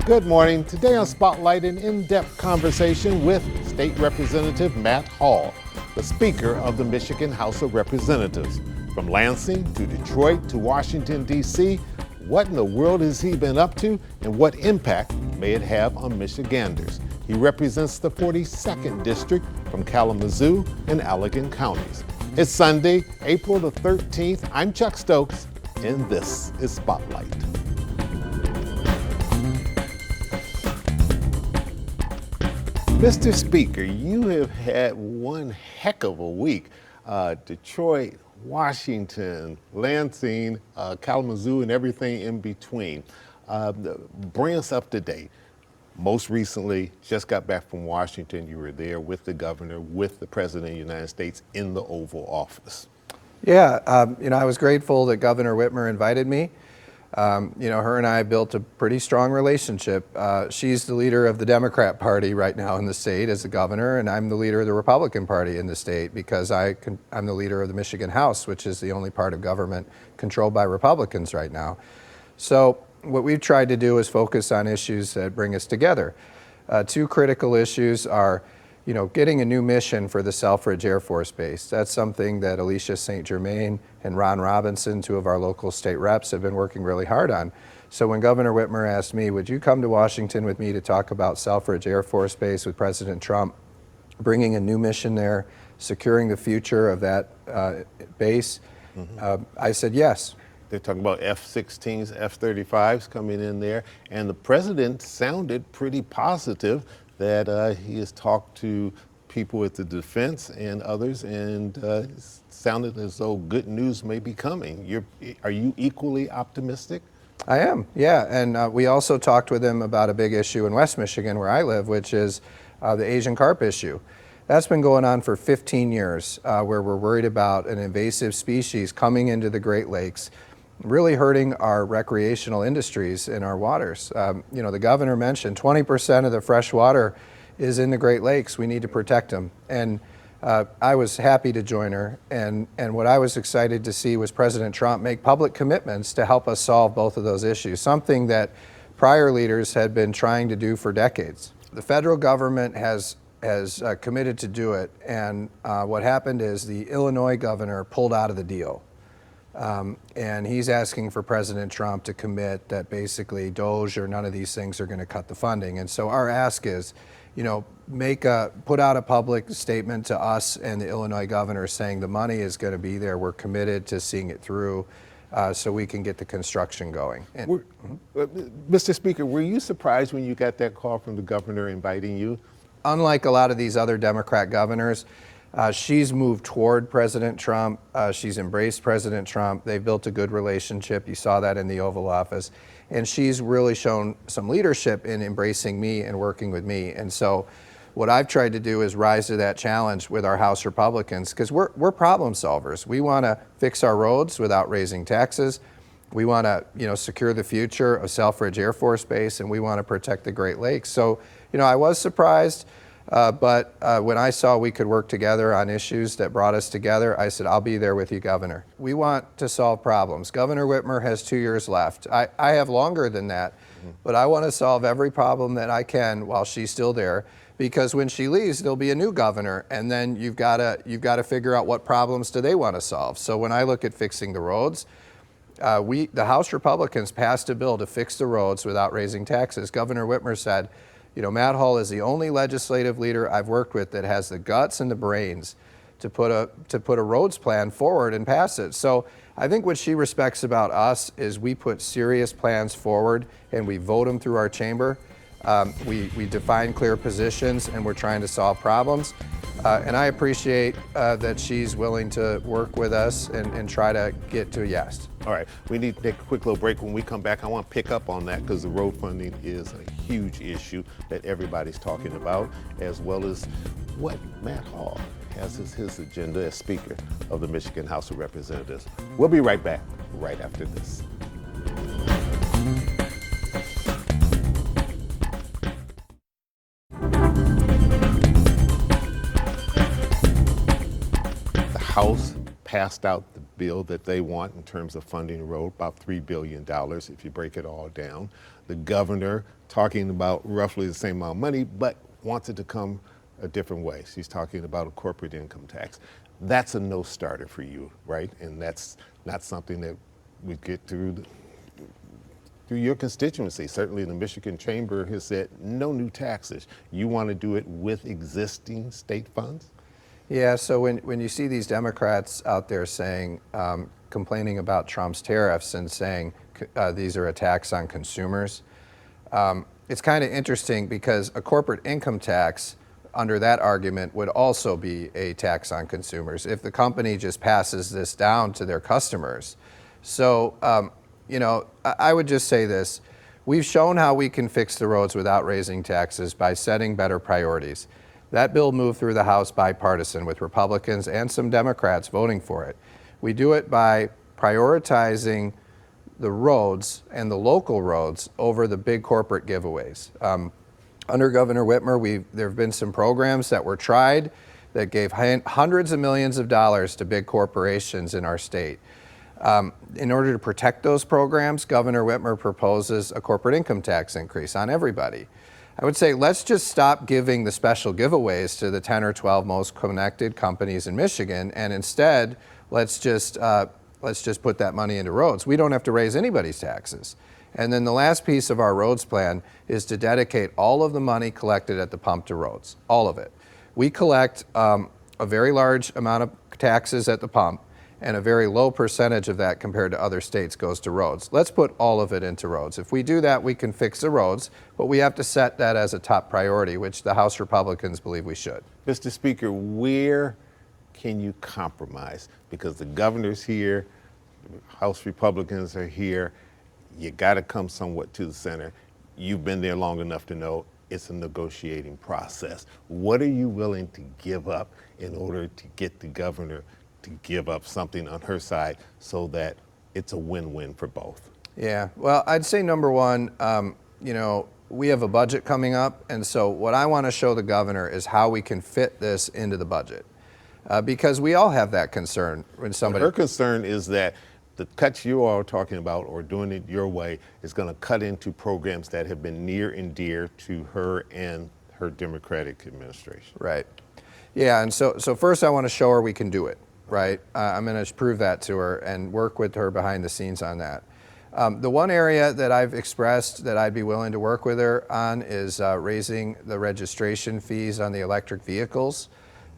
Good morning. Today on Spotlight, an in-depth conversation with State Representative Matt Hall, the Speaker of the Michigan House of Representatives. From Lansing to Detroit to Washington, D.C., what in the world has he been up to and what impact may it have on Michiganders? He represents the 42nd District from Kalamazoo and Allegan counties. It's Sunday, April the 13th. I'm Chuck Stokes, and this is Spotlight. Mr. Speaker, you have had one heck of a week. Detroit, Washington, Lansing, Kalamazoo, and everything in between. Bring us up to date. Most recently, just got back from Washington. You were there with the governor, with the President of the United States in the Oval Office. Yeah, I was grateful that Governor Whitmer invited me. Her and I built a pretty strong relationship. She's the leader of the Democrat Party right now in the state as the governor, and I'm the leader of the Republican Party in the state because I'm the leader of the Michigan House, which is the only part of government controlled by Republicans right now. So what we've tried to do is focus on issues that bring us together. Two critical issues are getting a new mission for the Selfridge Air Force Base. That's something that Alicia St. Germain and Ron Robinson, two of our local state reps, have been working really hard on. So when Governor Whitmer asked me, would you come to Washington with me to talk about Selfridge Air Force Base with President Trump, bringing a new mission there, securing the future of that base, I said yes. They're talking about F-16s, F-35s coming in there, and the president sounded pretty positive that he has talked to people at the defense and others, and sounded as though good news may be coming. Are you equally optimistic? I am, yeah. And we also talked with him about a big issue in West Michigan where I live, which is the Asian carp issue. That's been going on for 15 years, where we're worried about an invasive species coming into the Great Lakes, really hurting our recreational industries in our waters. The governor mentioned 20% of the fresh water is in the Great Lakes. We need to protect them. And I was happy to join her. And what I was excited to see was President Trump make public commitments to help us solve both of those issues, something that prior leaders had been trying to do for decades. The federal government has committed to do it. And what happened is the Illinois governor pulled out of the deal. And he's asking for President Trump to commit that basically DOGE or none of these things are going to cut the funding. And so our ask is, put out a public statement to us and the Illinois governor saying the money is going to be there. We're committed to seeing it through so we can get the construction going. Mr. Speaker, were you surprised when you got that call from the governor inviting you? Unlike a lot of these other Democrat governors, she's moved toward President Trump. She's embraced President Trump. They've built a good relationship. You saw that in the Oval Office. And she's really shown some leadership in embracing me and working with me. And so what I've tried to do is rise to that challenge with our House Republicans, because we're problem solvers. We want to fix our roads without raising taxes. We want to secure the future of Selfridge Air Force Base, and we want to protect the Great Lakes. So I was surprised. But when I saw we could work together on issues that brought us together, I said, I'll be there with you, Governor. We want to solve problems. Governor Whitmer has 2 years left. I have longer than that, but I want to solve every problem that I can while she's still there, because when she leaves, there'll be a new governor, and then you've got to figure out what problems do they want to solve. So when I look at fixing the roads, the House Republicans passed a bill to fix the roads without raising taxes. Governor Whitmer said, Matt Hall is the only legislative leader I've worked with that has the guts and the brains to put a roads plan forward and pass it. So I think what she respects about us is we put serious plans forward and we vote them through our chamber. We define clear positions and we're trying to solve problems. And I appreciate that she's willing to work with us and try to get to a yes. All right, we need to take a quick little break. When we come back, I want to pick up on that because the road funding is a huge issue that everybody's talking about, as well as what Matt Hall has as his agenda as Speaker of the Michigan House of Representatives. We'll be right back right after this. The House passed out the bill that they want in terms of funding the road, about $3 billion if you break it all down. The governor talking about roughly the same amount of money, but wants it to come a different way. She's talking about a corporate income tax. That's a no-starter for you, right? And that's not something that we get through your constituency. Certainly the Michigan Chamber has said no new taxes. You want to do it with existing state funds? Yeah, so when you see these Democrats out there saying, complaining about Trump's tariffs and saying these are attacks on consumers, it's kind of interesting because a corporate income tax under that argument would also be a tax on consumers if the company just passes this down to their customers. So, you know, I would just say this. We've shown how we can fix the roads without raising taxes by setting better priorities. That bill moved through the House bipartisan with Republicans and some Democrats voting for it. We do it by prioritizing the roads and the local roads over the big corporate giveaways. Under Governor Whitmer, there have been some programs that were tried that gave hundreds of millions of dollars to big corporations in our state. In order to protect those programs, Governor Whitmer proposes a corporate income tax increase on everybody. I would say let's just stop giving the special giveaways to the 10 or 12 most connected companies in Michigan, and instead let's just put that money into roads. We don't have to raise anybody's taxes. And then the last piece of our roads plan is to dedicate all of the money collected at the pump to roads, all of it. We collect a very large amount of taxes at the pump, and a very low percentage of that compared to other states goes to roads. Let's put all of it into roads. If we do that, we can fix the roads, but we have to set that as a top priority, which the House Republicans believe we should. Mr. Speaker, where can you compromise? Because the governor's here, House Republicans are here. You got to come somewhat to the center. You've been there long enough to know it's a negotiating process. What are you willing to give up in order to get the governor to give up something on her side so that it's a win-win for both? Yeah, well, I'd say number one, you know, we have a budget coming up, and so what I want to show the governor is how we can fit this into the budget. Because we all have that concern when somebody... Her concern is that the cuts you are talking about, or doing it your way, is going to cut into programs that have been near and dear to her and her Democratic administration. Right. Yeah, and so first I want to show her we can do it, right? I'm going to prove that to her and work with her behind the scenes on that. The one area that I've expressed that I'd be willing to work with her on is raising the registration fees on the electric vehicles.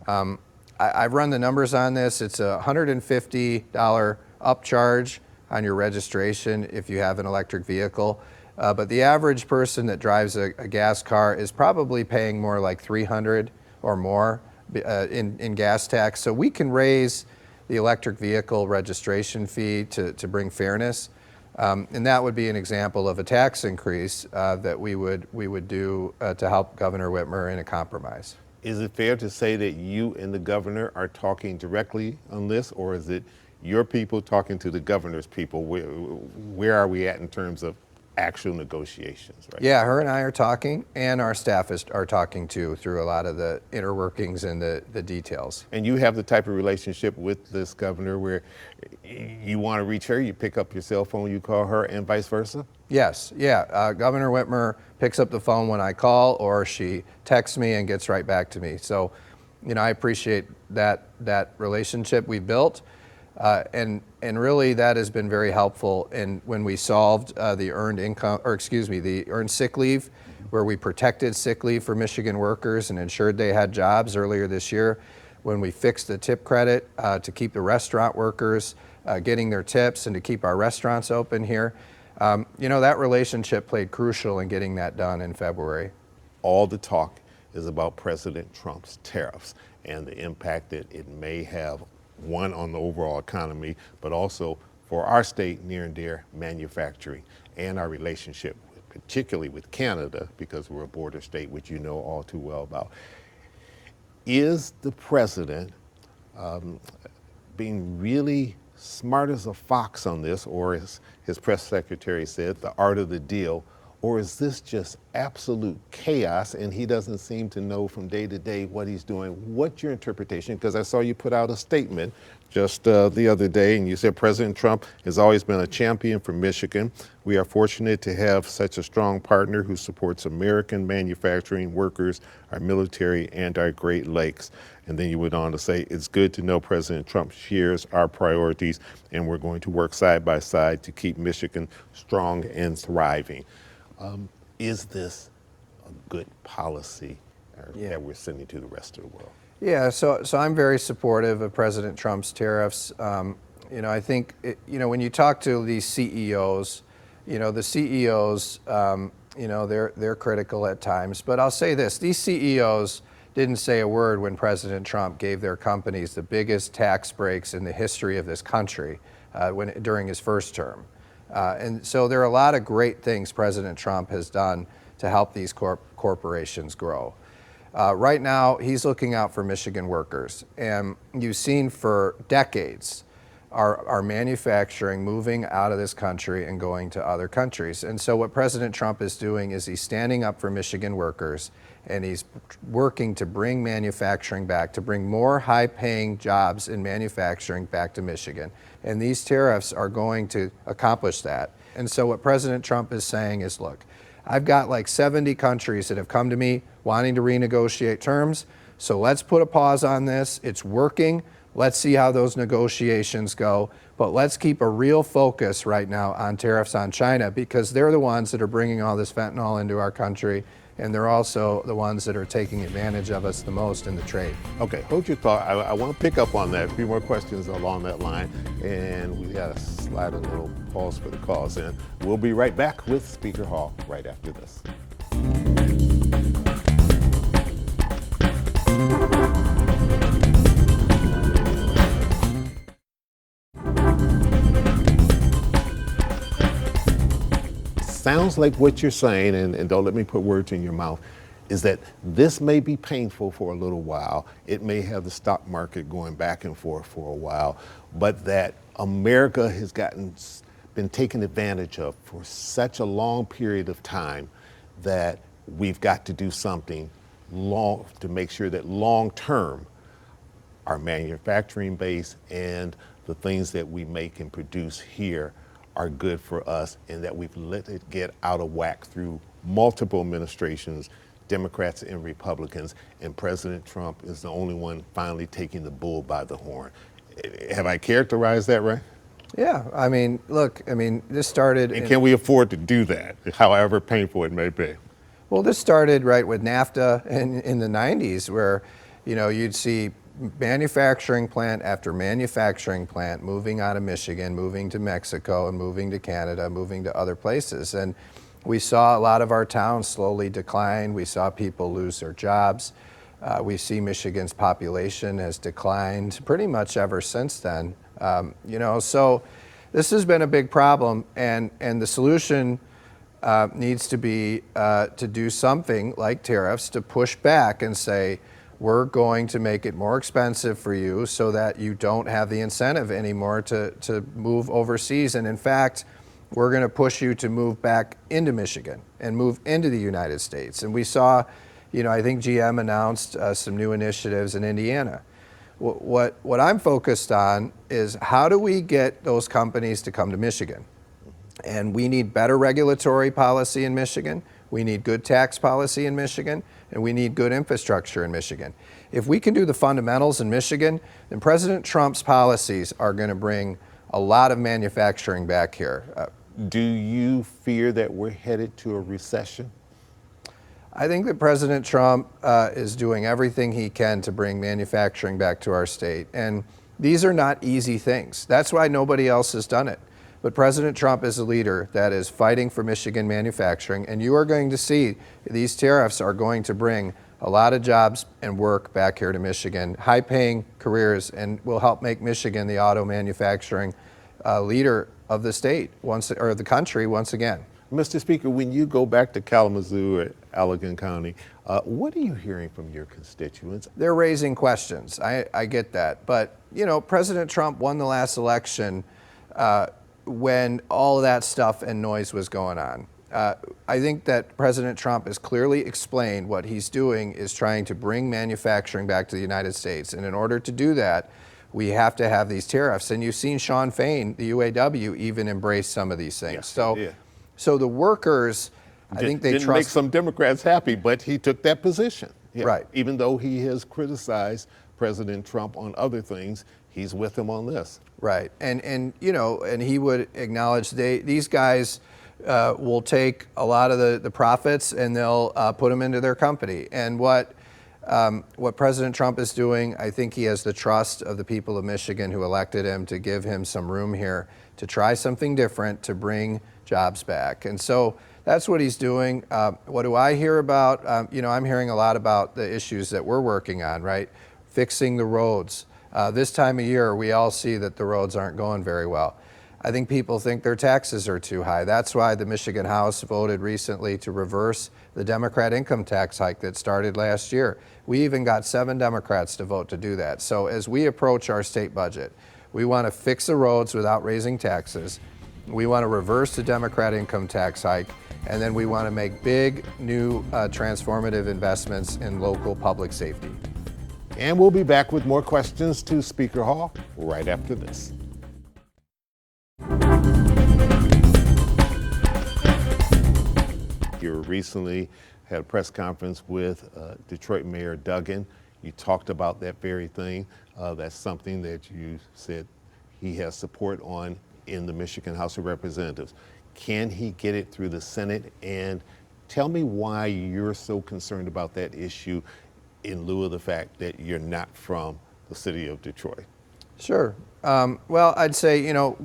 I've run the numbers on this. It's a $150 upcharge on your registration if you have an electric vehicle. But the average person that drives a gas car is probably paying more like $300 or more in gas tax. So we can raise the electric vehicle registration fee to bring fairness. And that would be an example of a tax increase that we would do to help Governor Whitmer in a compromise. Is it fair to say that you and the governor are talking directly on this, or is it your people talking to the governor's people? Where are we at in terms of actual negotiations? Right? Yeah, her and I are talking, and our staff are talking too through a lot of the inner workings and the details. And you have the type of relationship with this governor where you want to reach her, you pick up your cell phone, you call her, and vice versa? Yes, yeah. Governor Whitmer picks up the phone when I call, or she texts me and gets right back to me. So, you know, I appreciate that relationship we built. And really that has been very helpful in when we solved the earned sick leave, where we protected sick leave for Michigan workers and ensured they had jobs earlier this year. When we fixed the tip credit to keep the restaurant workers getting their tips and to keep our restaurants open here. You know, that relationship played crucial in getting that done in February. All the talk is about President Trump's tariffs and the impact that it may have, one, on the overall economy, but also for our state, near and dear, manufacturing, and our relationship, particularly with Canada, because we're a border state, which you know all too well about. Is the president being really smart as a fox on this, or as his press secretary said, the art of the deal, Or is this just absolute chaos and he doesn't seem to know from day to day what he's doing? What's your interpretation? Because I saw you put out a statement just the other day and you said President Trump has always been a champion for Michigan. We are fortunate to have such a strong partner who supports American manufacturing workers, our military, and our Great Lakes. And then you went on to say, it's good to know President Trump shares our priorities and we're going to work side by side to keep Michigan strong and thriving. Is this a good policy that we're sending to the rest of the world? Yeah, so I'm very supportive of President Trump's tariffs. I think, when you talk to these CEOs, the CEOs, they're critical at times. But I'll say this, these CEOs didn't say a word when President Trump gave their companies the biggest tax breaks in the history of this country during his first term. And so there are a lot of great things President Trump has done to help these corporations grow. Right now, he's looking out for Michigan workers. And you've seen for decades our manufacturing moving out of this country and going to other countries. And so what President Trump is doing is he's standing up for Michigan workers and he's working to bring manufacturing back, to bring more high-paying jobs in manufacturing back to Michigan. And these tariffs are going to accomplish that. And so what President Trump is saying is, look, I've got like 70 countries that have come to me wanting to renegotiate terms, so let's put a pause on this. It's working. Let's see how those negotiations go. But let's keep a real focus right now on tariffs on China because they're the ones that are bringing all this fentanyl into our country. And they're also the ones that are taking advantage of us the most in the trade. Okay, hold your thought. I want to pick up on that. A few more questions along that line. And we got to slide a little pause for the calls in. We'll be right back with Speaker Hall right after this. Sounds like what you're saying, and don't let me put words in your mouth, is that this may be painful for a little while. It may have the stock market going back and forth for a while, but that America has been taken advantage of for such a long period of time that we've got to do something long to make sure that long term our manufacturing base and the things that we make and produce here are good for us, and that we've let it get out of whack through multiple administrations, Democrats and Republicans, and President Trump is the only one finally taking the bull by the horn. Have I characterized that right? Yeah, look, this started... And can we afford to do that, however painful it may be? Well, this started right with NAFTA in the 90s where, you'd see manufacturing plant after manufacturing plant moving out of Michigan, moving to Mexico, and moving to Canada, moving to other places. And we saw a lot of our towns slowly decline. We saw people lose their jobs. We see Michigan's population has declined pretty much ever since then. So this has been a big problem, and the solution needs to be to do something like tariffs to push back and say, we're going to make it more expensive for you so that you don't have the incentive anymore to move overseas. And in fact, we're going to push you to move back into Michigan and move into the United States. And we saw, I think GM announced some new initiatives in Indiana. What I'm focused on is how do we get those companies to come to Michigan? And we need better regulatory policy in Michigan. We need good tax policy in Michigan, and we need good infrastructure in Michigan. If we can do the fundamentals in Michigan, then President Trump's policies are going to bring a lot of manufacturing back here. Do you fear that we're headed to a recession? I think that President Trump is doing everything he can to bring manufacturing back to our state. And these are not easy things. That's why nobody else has done it. But President Trump is a leader that is fighting for Michigan manufacturing, and you are going to see these tariffs are going to bring a lot of jobs and work back here to Michigan, high-paying careers, and will help make Michigan the auto manufacturing leader of the state or the country once again. Mr. Speaker, when you go back to Kalamazoo or Allegan County, what are you hearing from your constituents? They're raising questions. I get that. But, President Trump won the last election when all of that stuff and noise was going on. I think that President Trump has clearly explained what he's doing is trying to bring manufacturing back to the United States. And in order to do that, we have to have these tariffs. And you've seen Sean Fain, the UAW, even embrace some of these things. Yes, so the workers, I think they didn't trust. make some Democrats happy, but he took that position. Yeah. Right. Even though he has criticized President Trump on other things, he's with him on this. Right. And you know, and he would acknowledge these guys will take a lot of the profits and they'll put them into their company. And what President Trump is doing, I think he has the trust of the people of Michigan who elected him to give him some room here to try something different, to bring jobs back. And so that's what he's doing. What do I hear about? You know, I'm hearing a lot about the issues that we're working on, right? Fixing the roads. This time of year, we all see that the roads aren't going very well. I think people think their taxes are too high. That's why the Michigan House voted recently to reverse the Democrat income tax hike that started last year. We even got 7 Democrats to vote to do that. So as we approach our state budget, we want to fix the roads without raising taxes. We want to reverse the Democrat income tax hike, and then we want to make big, new, transformative investments in local public safety. And we'll be back with more questions to Speaker Hall right after this. You recently had a press conference with Detroit Mayor Duggan. You talked about that very thing. That's something that you said he has support on in the Michigan House of Representatives. Can he get it through the Senate? And tell me why you're so concerned about that issue in lieu of the fact that you're not from the city of Detroit. Sure. Well, I'd say, you know,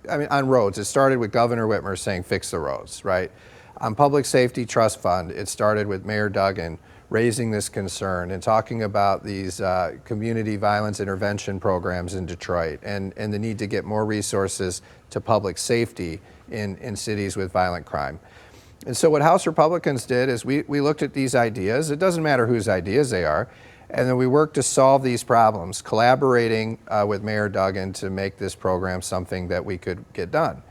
I mean, on roads, it started with Governor Whitmer saying fix the roads, right? On Public Safety Trust Fund, it started with Mayor Duggan raising this concern and talking about these community violence intervention programs in Detroit and the need to get more resources to public safety in cities with violent crime. And so what House Republicans did is we looked at these ideas. It doesn't matter whose ideas they are. And then we worked to solve these problems, collaborating with Mayor Duggan to make this program something that we could get done.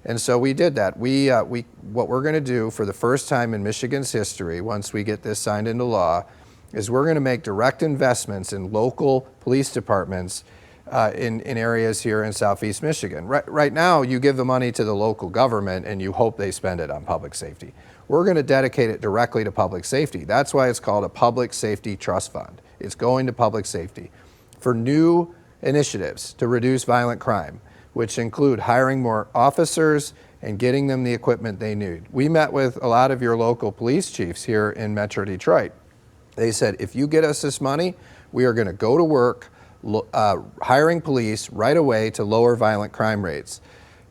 And so we did that. What we're going to do for the first time in Michigan's history, once we get this signed into law, is we're going to make direct investments in local police departments in areas here in Southeast Michigan. Right now, you give the money to the local government and you hope they spend it on public safety. We're going to dedicate it directly to public safety. That's why it's called a Public Safety Trust Fund. It's going to public safety for new initiatives to reduce violent crime, which include hiring more officers and getting them the equipment they need. We met with a lot of your local police chiefs here in Metro Detroit. They said, if you get us this money, we are going to go to work hiring police right away to lower violent crime rates.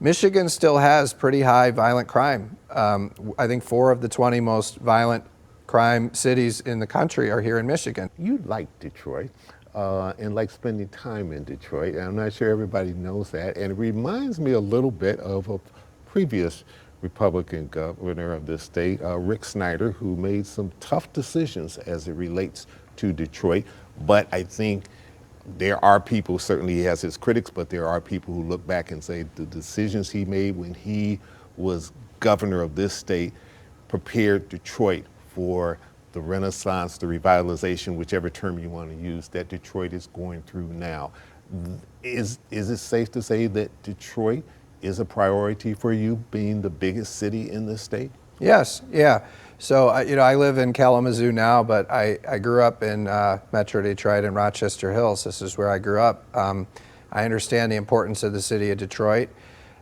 Michigan still has pretty high violent crime. I think 4 of the 20 most violent crime cities in the country are here in Michigan. You like Detroit and like spending time in Detroit. And I'm not sure everybody knows that. And it reminds me a little bit of a previous Republican governor of this state, Rick Snyder, who made some tough decisions as it relates to Detroit. But I think there are people, certainly he has his critics, but there are people who look back and say the decisions he made when he was governor of this state prepared Detroit for the renaissance, the revitalization, whichever term you want to use, that Detroit is going through now. Is it safe to say that Detroit is a priority for you, being the biggest city in this state? Yes, yeah. So, I live in Kalamazoo now, but I grew up in Metro Detroit in Rochester Hills. This is where I grew up. I understand the importance of the city of Detroit.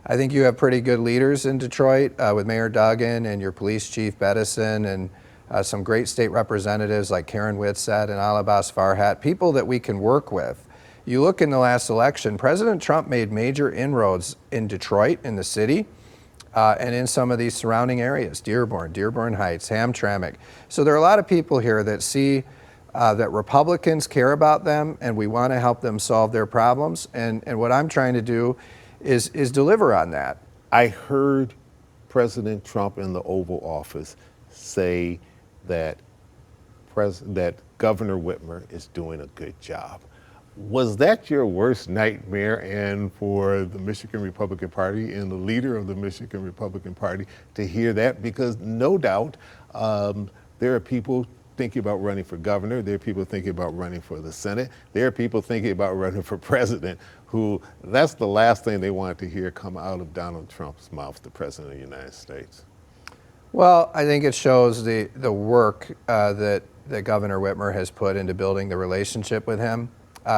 I think you have pretty good leaders in Detroit with Mayor Duggan and your police chief, Bettison, and some great state representatives like Karen Whitsett and Alabas Farhat, people that we can work with. You look in the last election, President Trump made major inroads in Detroit, in the city, and in some of these surrounding areas, Dearborn Heights, Hamtramck. So there are a lot of people here that see that Republicans care about them and we want to help them solve their problems. And what I'm trying to do is deliver on that. I heard President Trump in the Oval Office say that Governor Whitmer is doing a good job. Was that your worst nightmare, and for the Michigan Republican Party and the leader of the Michigan Republican Party to hear that? Because no doubt there are people thinking about running for governor, there are people thinking about running for the Senate, there are people thinking about running for president who that's the last thing they wanted to hear come out of Donald Trump's mouth, the president of the United States. Well, I think it shows the work that Governor Whitmer has put into building the relationship with him.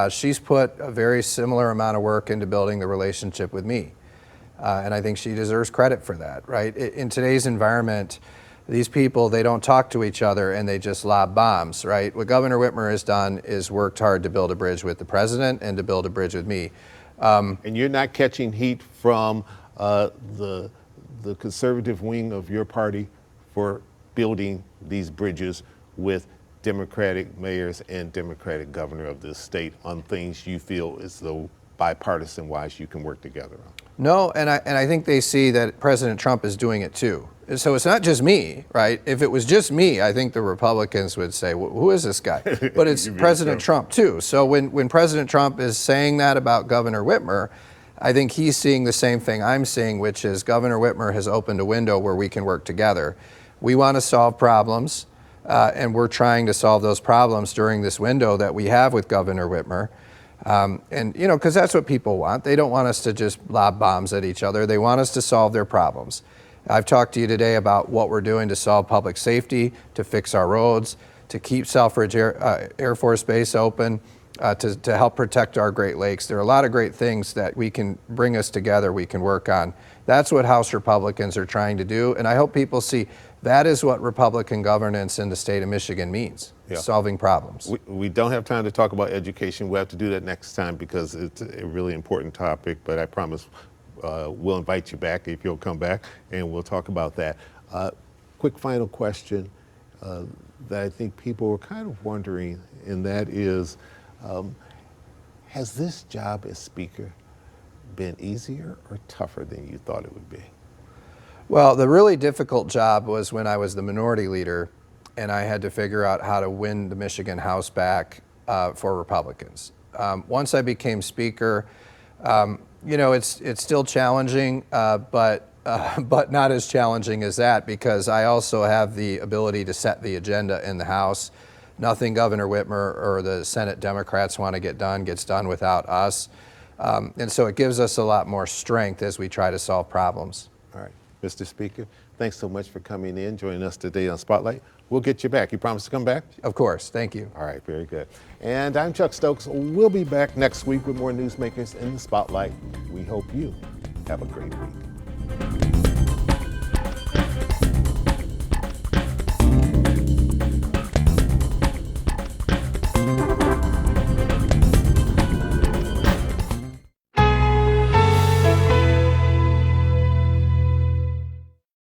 She's put a very similar amount of work into building the relationship with me. And I think she deserves credit for that, right? In today's environment, these people, they don't talk to each other and they just lob bombs, right? What Governor Whitmer has done is worked hard to build a bridge with the president and to build a bridge with me. And you're not catching heat from the conservative wing of your party for building these bridges with Democratic mayors and Democratic governor of this state on things you feel as though bipartisan wise you can work together on? No, and I think they see that President Trump is doing it too. So it's not just me, right? If it was just me, I think the Republicans would say, who is this guy? But it's President Trump too. So when President Trump is saying that about Governor Whitmer, I think he's seeing the same thing I'm seeing, which is Governor Whitmer has opened a window where we can work together. We want to solve problems, and we're trying to solve those problems during this window that we have with Governor Whitmer. And, you know, because that's what people want. They don't want us to just lob bombs at each other. They want us to solve their problems. I've talked to you today about what we're doing to solve public safety, to fix our roads, to keep Selfridge Air Force Base open, to help protect our Great Lakes. There are a lot of great things that we can bring us together, we can work on. That's what House Republicans are trying to do, and I hope people see that is what Republican governance in the state of Michigan means, solving problems. We don't have time to talk about education. We'll have to do that next time because it's a really important topic, but I promise we'll invite you back if you'll come back and we'll talk about that. Quick final question that I think people are kind of wondering, and that is, has this job as Speaker been easier or tougher than you thought it would be? Well, the really difficult job was when I was the minority leader and I had to figure out how to win the Michigan House back for Republicans. Once I became Speaker, you know, it's still challenging, but not as challenging as that because I also have the ability to set the agenda in the House. Nothing Governor Whitmer or the Senate Democrats want to get done gets done without us. And so it gives us a lot more strength as we try to solve problems. All right, Mr. Speaker, thanks so much for coming in, joining us today on Spotlight. We'll get you back. You promise to come back? Of course, thank you. All right, very good. And I'm Chuck Stokes. We'll be back next week with more newsmakers in the Spotlight. We hope you have a great week.